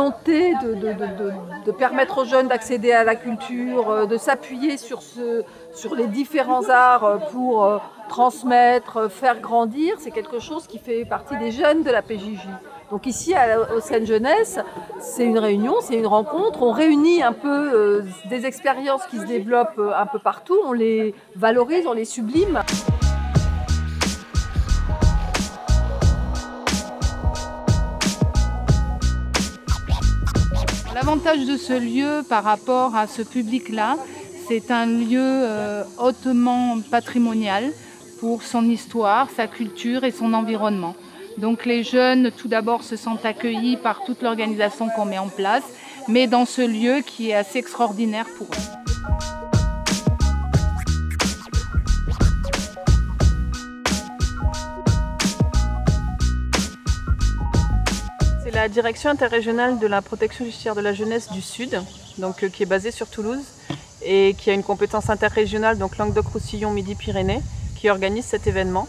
volonté de permettre aux jeunes d'accéder à la culture, de s'appuyer sur les différents arts pour transmettre, faire grandir, c'est quelque chose qui fait partie des jeunes de la PJJ. Donc ici, au Scène Jeunesse, c'est une réunion, c'est une rencontre. On réunit un peu des expériences qui se développent un peu partout, on les valorise, on les sublime. L'avantage de ce lieu par rapport à ce public-là, c'est un lieu hautement patrimonial pour son histoire, sa culture et son environnement. Donc les jeunes, tout d'abord, se sentent accueillis par toute l'organisation qu'on met en place, mais dans ce lieu qui est assez extraordinaire pour eux. C'est la direction interrégionale de la protection judiciaire de la jeunesse du Sud, donc, qui est basée sur Toulouse et qui a une compétence interrégionale, donc Languedoc-Roussillon, Midi-Pyrénées, qui organise cet événement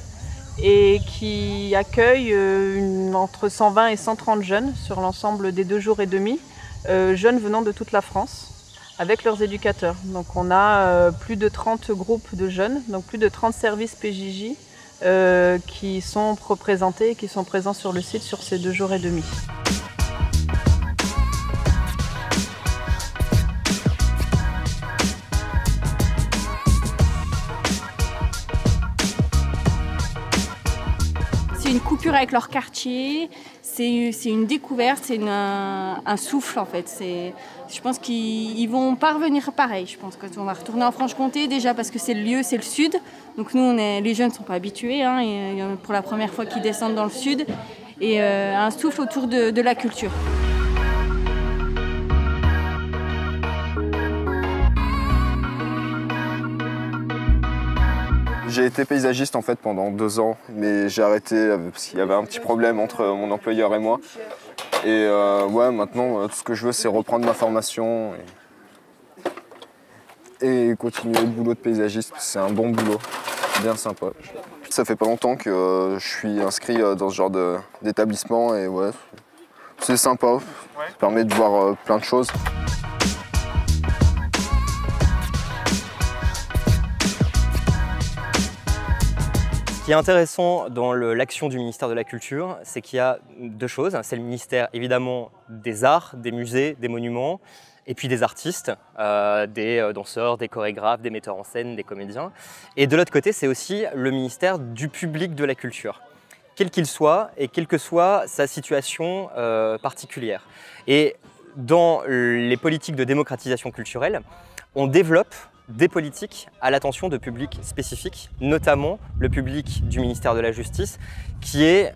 et qui accueille entre 120 et 130 jeunes sur l'ensemble des 2 jours et demi, jeunes venant de toute la France avec leurs éducateurs. Donc on a plus de 30 groupes de jeunes, donc plus de 30 services PJJ qui sont représentés et qui sont présents sur le site sur ces 2 jours et demi. C'est une coupure avec leur quartier, c'est une découverte, c'est un souffle en fait. Je pense qu'ils vont pas revenir pareil. Je pense qu'on va retourner en Franche-Comté déjà parce que c'est le lieu, c'est le sud. Donc nous, les jeunes ne sont pas habitués, hein, et pour la première fois qu'ils descendent dans le sud. Et un souffle autour de la culture. J'ai été paysagiste en fait pendant 2 ans, mais j'ai arrêté parce qu'il y avait un petit problème entre mon employeur et moi. Et ouais, maintenant, tout ce que je veux, c'est reprendre ma formation et continuer le boulot de paysagiste. C'est un bon boulot, bien sympa. Ça fait pas longtemps que je suis inscrit dans ce genre d'établissement et ouais, c'est sympa. Ça permet de voir plein de choses. Ce qui est intéressant dans l'action du ministère de la Culture, c'est qu'il y a 2 choses. C'est le ministère évidemment des arts, des musées, des monuments, et puis des artistes, des danseurs, des chorégraphes, des metteurs en scène, des comédiens. Et de l'autre côté, c'est aussi le ministère du public de la culture, quel qu'il soit et quelle que soit sa situation particulière. Et dans les politiques de démocratisation culturelle, on développe des politiques à l'attention de publics spécifiques, notamment le public du ministère de la Justice, qui est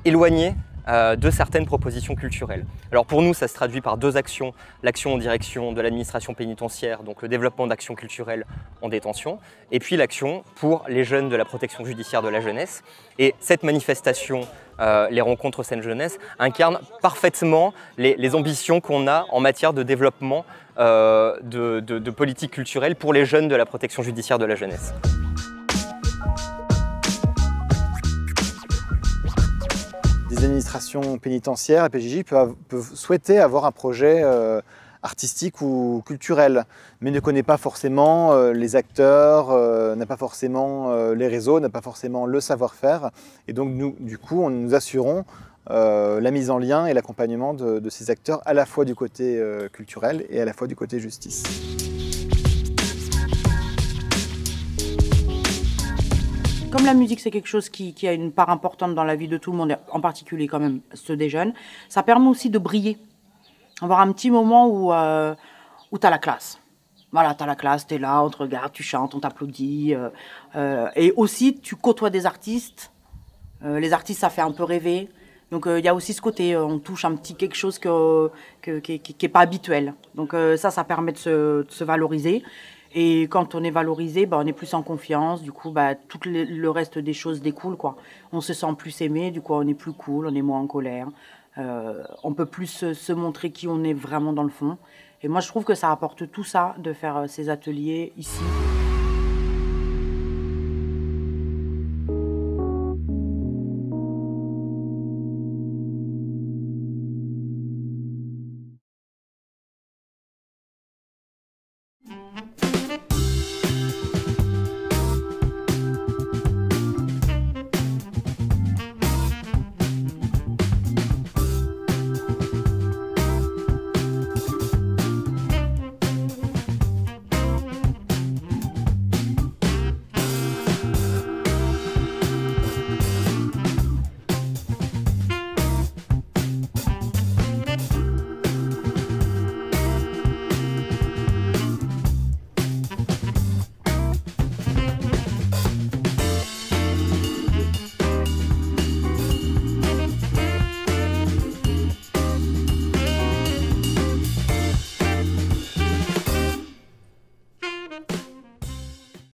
éloigné de certaines propositions culturelles. Alors pour nous, ça se traduit par 2 actions. L'action en direction de l'administration pénitentiaire, donc le développement d'actions culturelles en détention, et puis l'action pour les jeunes de la protection judiciaire de la jeunesse. Et cette manifestation, les rencontres Scène Jeunesse, incarne parfaitement les ambitions qu'on a en matière de développement de politique culturelle pour les jeunes de la protection judiciaire de la jeunesse. Les administrations pénitentiaires, la PJJ, peuvent souhaiter avoir un projet artistique ou culturel, mais ne connaît pas forcément les acteurs, n'a pas forcément les réseaux, n'a pas forcément le savoir-faire. Et donc nous, du coup, nous assurons la mise en lien et l'accompagnement de ces acteurs à la fois du côté culturel et à la fois du côté justice. Comme la musique, c'est quelque chose qui a une part importante dans la vie de tout le monde, en particulier quand même ceux des jeunes, ça permet aussi de briller. Avoir un petit moment où tu as la classe. Voilà, tu as la classe, tu es là, on te regarde, tu chantes, on t'applaudit. Et aussi, tu côtoies des artistes. Les artistes, ça fait un peu rêver. Donc, il y a aussi ce côté, on touche un petit quelque chose qui est pas habituel. Donc, ça permet de se valoriser. Et quand on est valorisé, on est plus en confiance. Du coup, tout le reste des choses découle, quoi. On se sent plus aimé, du coup, on est plus cool, on est moins en colère. On peut plus se montrer qui on est vraiment dans le fond. Et moi, je trouve que ça apporte tout ça de faire ces ateliers ici. Thank